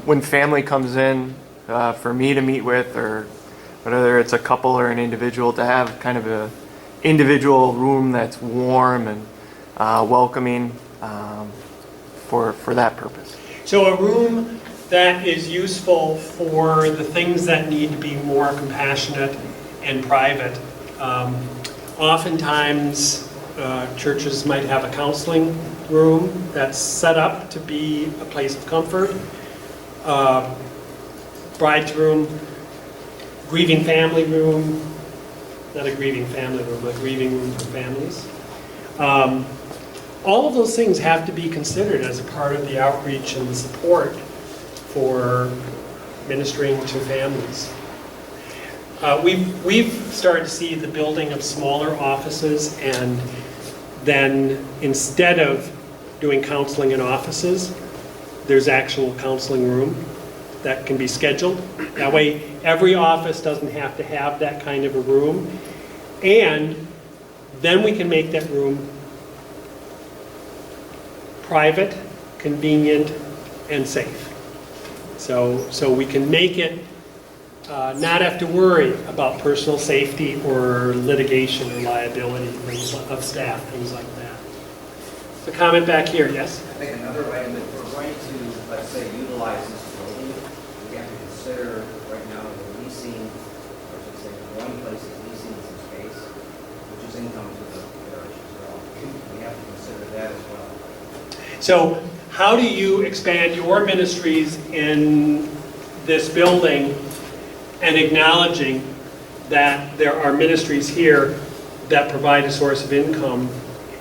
when family comes in for me to meet with, or whether it's a couple or an individual, to have kind of a individual room that's warm and welcoming for that purpose. So a room that is useful for the things that need to be more compassionate and private. Oftentimes, churches might have a counseling room that's set up to be a place of comfort. Bride's room, grieving family room, not a grieving family room, but a grieving room for families. All of those things have to be considered as a part of the outreach and the support for ministering to families. We've started to see the building of smaller offices, and then instead of doing counseling in offices, there's actual counseling room that can be scheduled. That way, every office doesn't have to have that kind of a room. And then we can make that room private, convenient, and safe. So we can make it not have to worry about personal safety or litigation or liability of staff, things like that. So comment back here, yes? I think another item, if we're going to, let's say, utilize this building, we have to consider right now the leasing, or I should say, one place is leasing some space, which is income to the parish as well. We have to consider that as well. So how do you expand your ministries in this building and acknowledging that there are ministries here that provide a source of income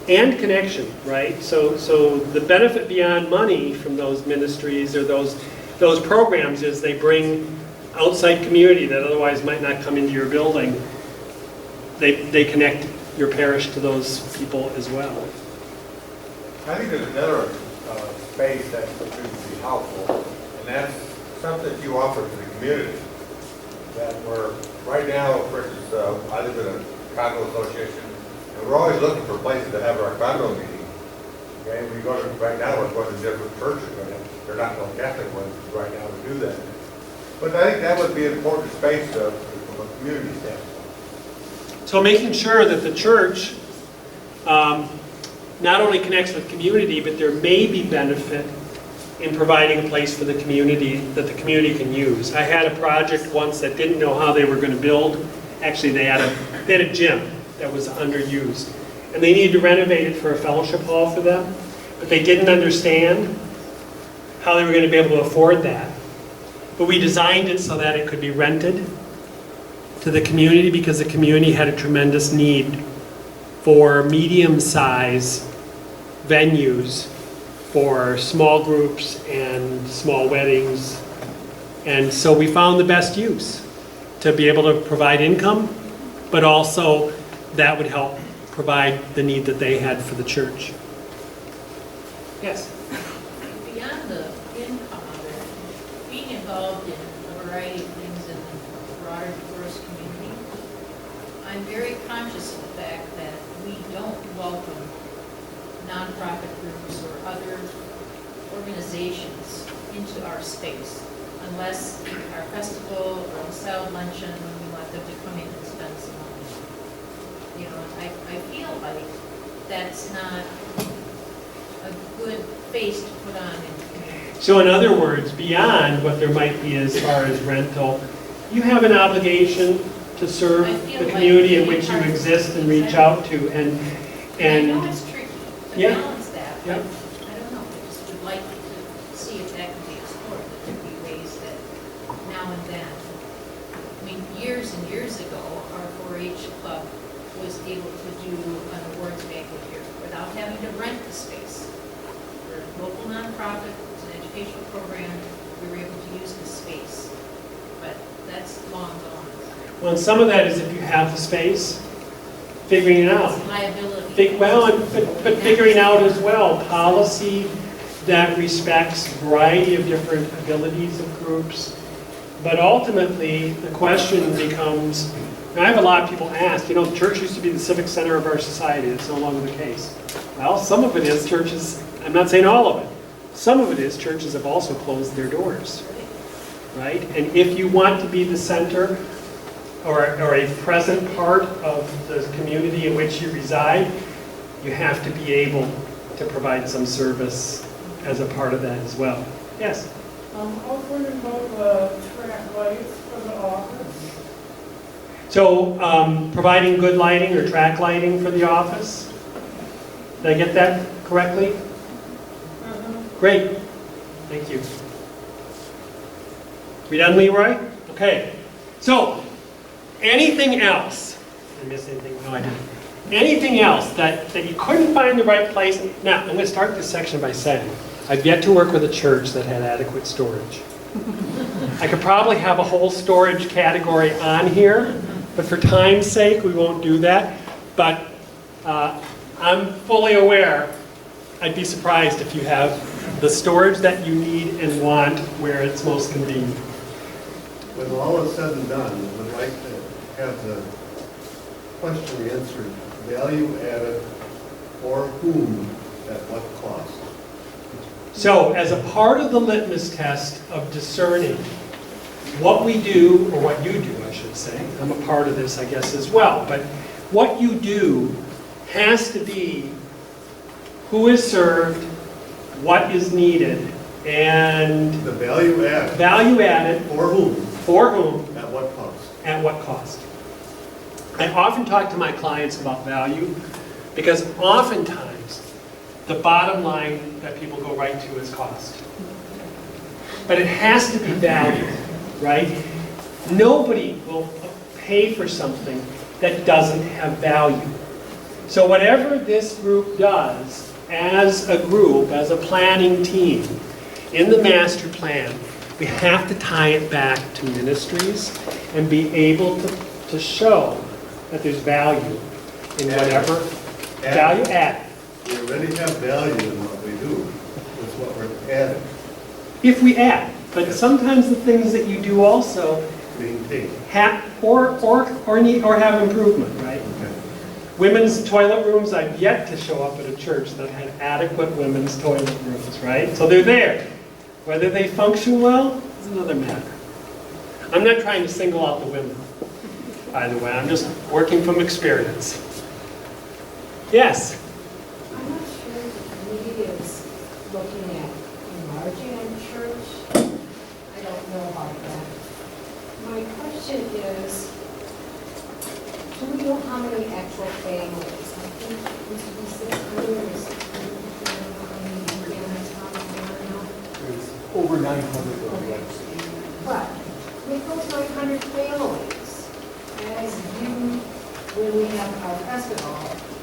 and connection, right? So the benefit beyond money from those ministries or those programs is they bring outside community that otherwise might not come into your building. They connect your parish to those people as well. I think there's another space that would be helpful, and that's something that you offer to the community. That we're, right now, for instance, I live in a condo association, and we're always looking for places to have our condo meeting. Okay, we go to, right now, we're going to different churches, but they're not no Catholic ones right now to do that. But I think that would be an important space from a community standpoint. So making sure that the church not only connects with community, but there may be benefit in providing a place for the community that the community can use. I had a project once that didn't know how they were going to build. Actually, they had a gym that was underused. And they needed to renovate it for a fellowship hall for them, but they didn't understand how they were going to be able to afford that. But we designed it so that it could be rented to the community because the community had a tremendous need for medium-sized venues for small groups and small weddings. And so we found the best use to be able to provide income, but also that would help provide the need that they had for the church. Yes? Beyond the income of it, being involved in a variety of things in the broader Deforest community, I'm very conscious of the fact that we don't welcome nonprofit groups or other organizations into our space unless our festival or a salad luncheon, we want them to come in and spend some money. You know, I feel like that's not a good face to put on in the community. So in other words, beyond what there might be as far as rental, you have an obligation to serve the community in which you exist and reach out to. And I know it's tricky to yeah. balance that, but Yeah. I don't know, I just would like to see if that could be explored, that there'd be ways that now and then. I mean, years and years ago, our 4-H club was able to do an awards banquet here without having to rent the space. We're a local nonprofit, it's an educational program, we were able to use the space, but that's long gone. well, and some of that is if you have the space, figuring it out. It's liability. But figuring out as well policy that respects variety of different abilities of groups. But ultimately, the question becomes, and I have a lot of people ask, you know, the church used to be the civic center of our society. It's no longer the case. Well, some of it is churches, I'm not saying all of it. Some of it is churches have also closed their doors, right? And if you want to be the center or a present part of the community in which you reside, you have to be able to provide some service as a part of that as well. Yes? I was wondering about the track lights for the office. So providing good lighting or track lighting for the office? Did I get that correctly? Great. Thank you. We done, Leroy? Okay. So, anything else? Did I miss anything? No, I didn't. Anything else that you couldn't find the right place? Now, I'm going to start this section by saying, I've yet to work with a church that had adequate storage. I could probably have a whole storage category on here, but for time's sake, we won't do that. But I'm fully aware, I'd be surprised if you have the storage that you need and want where it's most convenient. When all is said and done, I would like to have the question answered value added for whom at what cost? So as a part of the litmus test of discerning what we do, or what you do, I should say, I'm a part of this, I guess, as well, but what you do has to be who is served, what is needed, and The value added. value added For whom? for whom, At what cost? at what cost. I often talk to my clients about value because oftentimes the bottom line that people go right to is cost. But it has to be value, right? Nobody will pay for something that doesn't have value. So whatever this group does as a group, as a planning team, in the master plan, we have to tie it back to ministries and be able to show that there's value in whatever value added. We already have value in what we do, with what we're adding, If we add, but sometimes the things that you do also maintain. have, or have improvement, right? Okay. Women's toilet rooms, I've yet to show up at a church that had adequate women's toilet rooms, right? So they're there. Whether they function well is another matter. I'm not trying to single out the women, by the way. I'm just working from experience. Yes? I'm not sure if the committee is looking at enlarging a church. I don't know about that. My question is, do we know how many actual families? I think it used to be 600 or 600. There's over 900 already. But with those 900 families, as you, when we have our festival,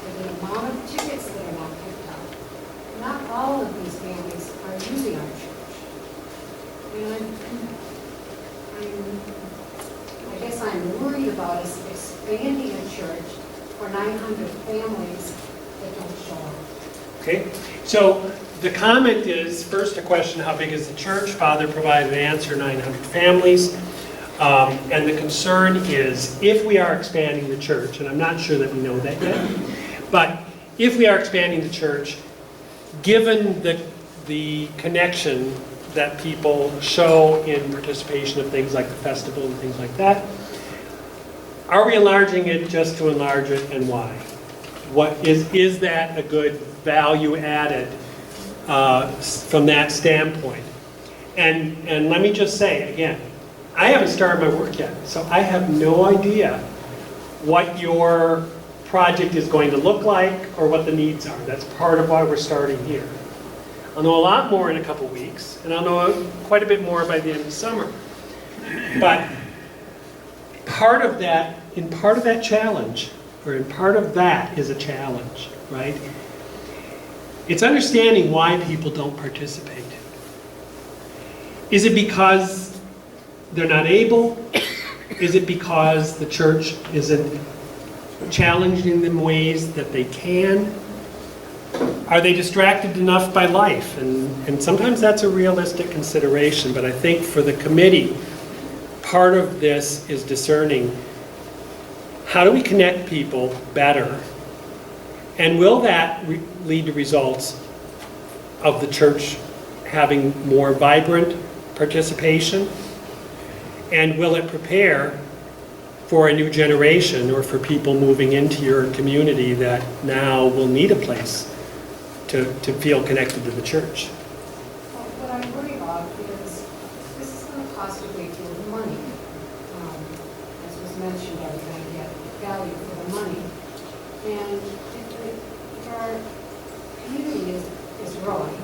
with the amount of tickets that are not picked up, not all of these families are using our church. And I guess I'm worried about us expanding a church for 900 families that don't show up. Okay, so the comment is, first a question, how big is the church? Father provided an answer, 900 families. And the concern is, if we are expanding the church, and I'm not sure that we know that yet, but if we are expanding the church, given the connection that people show in participation of things like the festival and things like that, are we enlarging it just to enlarge it, and why? What is that a good value added from that standpoint? And let me just say again, I haven't started my work yet, so I have no idea what your project is going to look like or what the needs are. That's part of why we're starting here. I'll know a lot more in a couple weeks, and I'll know quite a bit more by the end of summer. But part of that challenge, or in part of that is a challenge, right? It's understanding why people don't participate. Is it because they're not able? Is it because the church isn't challenging them in ways that they can? Are they distracted enough by life? And sometimes that's a realistic consideration, but I think for the committee, part of this is discerning, how do we connect people better? And will that lead to results of the church having more vibrant participation? And will it prepare for a new generation, or for people moving into your community that now will need a place to feel connected to the church? Well, what I worry about is this is going to cost a great deal of money. As was mentioned, are we going to get value for the money? And if our community is growing,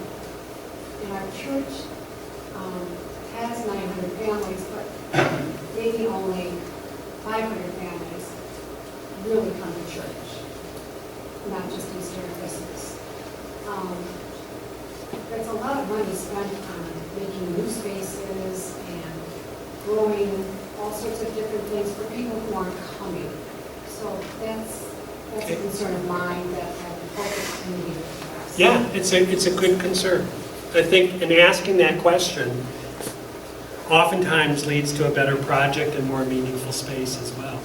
and our church has 900 families, but maybe only 500 families really come to church, not just Easter and Christmas. That's a lot of money spent on making new spaces and growing all sorts of different things for people who aren't coming. So that's a concern of mine that I hope the community will address. Yeah, it's a good concern. I think in asking that question, oftentimes leads to a better project and more meaningful space as well.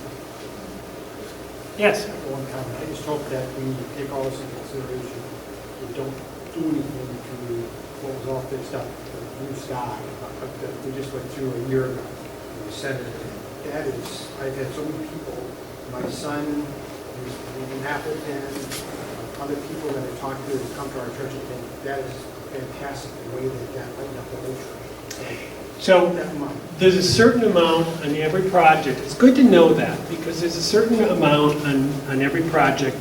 Yes. One comment. I just hope that we take all this into consideration. We don't do anything to what was all fixed up, the blue sky, that we just went through a year ago in the Senate. That is, I've had so many people, my son, who's in Appleton, other people that I talked to who come to our church and think that is fantastic, the way that that lightened up the whole church. So there's a certain amount on every project. It's good to know that because there's a certain amount on every project.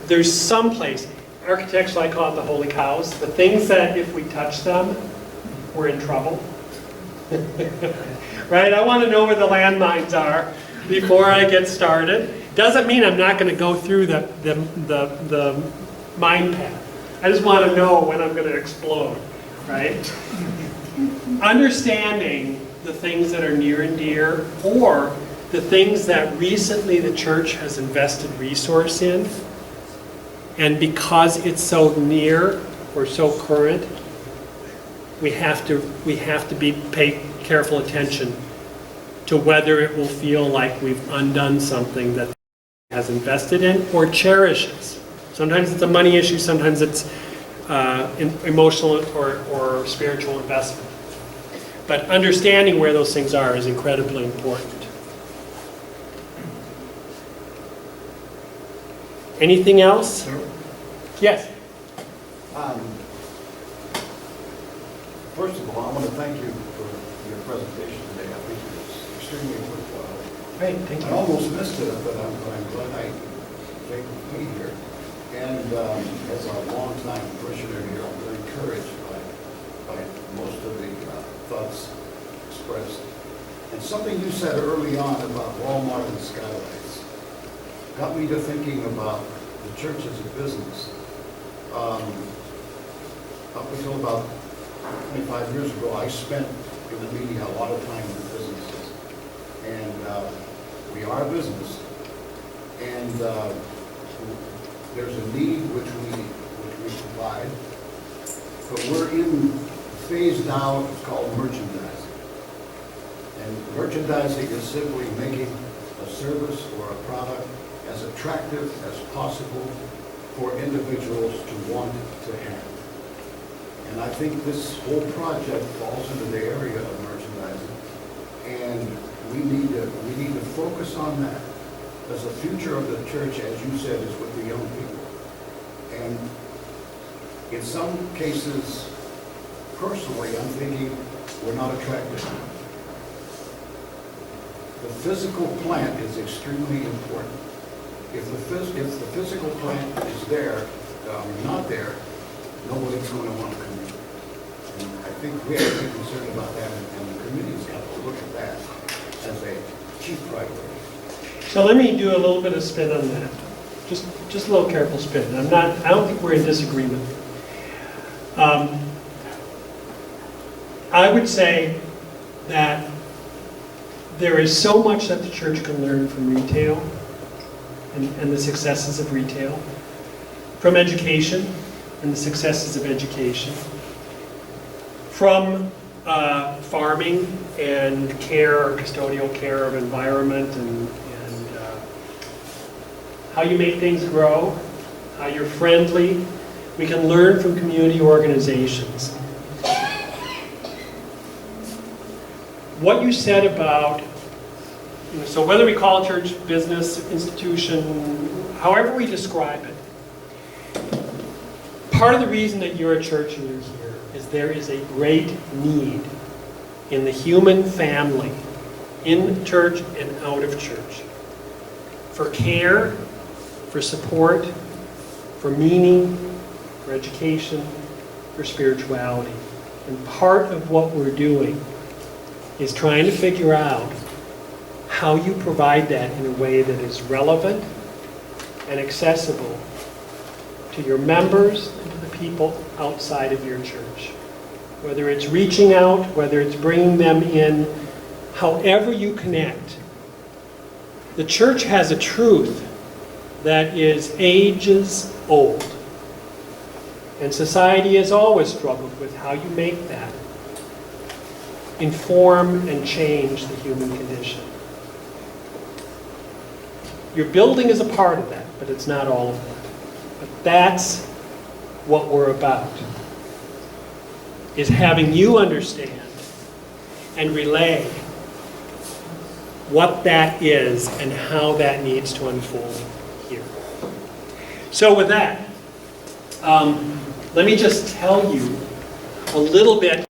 There's some place, architecturally I call it the holy cows, the things that if we touch them, we're in trouble. Right? I want to know where the landmines are before I get started. Doesn't mean I'm not going to go through the mine path. I just want to know when I'm going to explode, right? Understanding the things that are near and dear, or the things that recently the church has invested resource in, and because it's so near or so current, we have to pay careful attention to whether it will feel like we've undone something that has invested in or cherishes. Sometimes it's a money issue, sometimes it's emotional or spiritual investment. But understanding where those things are is incredibly important. Anything else? Yes? First of all, I want to thank you for your presentation today. I think it's extremely worthwhile. Great, thank you. I almost missed it, but I'm glad I was able to be here. And as a longtime parishioner here, I'm very encouraged by most of the thoughts expressed. And something you said early on about Walmart and skylights got me to thinking about the church as a business. Up until about 25 years ago, I spent in the media a lot of time with businesses. And we are a business. And there's a need which we provide. But we're in a phase now, it's called merchandising. And merchandising is simply making a service or a product as attractive as possible for individuals to want to have. And I think this whole project falls into the area of merchandising, and we need to focus on that. As the future of the church, as you said, is with the young people. And in some cases, personally, I'm thinking we're not attracted. The physical plant is extremely important. If the physical plant is there, not there, nobody's going to want to come in. And I think we have to be concerned about that, and the community's got to look at that as a chief priority. So let me do a little bit of spin on that. Just a little careful spin. I don't think we're in disagreement. I would say that there is so much that the church can learn from retail and the successes of retail, from education and the successes of education, from farming and care, or custodial care of environment and how you make things grow, how you're friendly. We can learn from community organizations. What you said about, so whether we call a church business, institution, however we describe it, part of the reason that you're a church and you're here is there is a great need in the human family, in church and out of church, for care, for support, for meaning, for education, for spirituality. And part of what we're doing is trying to figure out how you provide that in a way that is relevant and accessible to your members and to the people outside of your church. Whether it's reaching out, whether it's bringing them in, however you connect. The church has a truth that is ages old. And society has always struggled with how you make that inform and change the human condition. Your building is a part of that, but it's not all of that. But that's what we're about, is having you understand and relay what that is and how that needs to unfold here. So with that, let me just tell you a little bit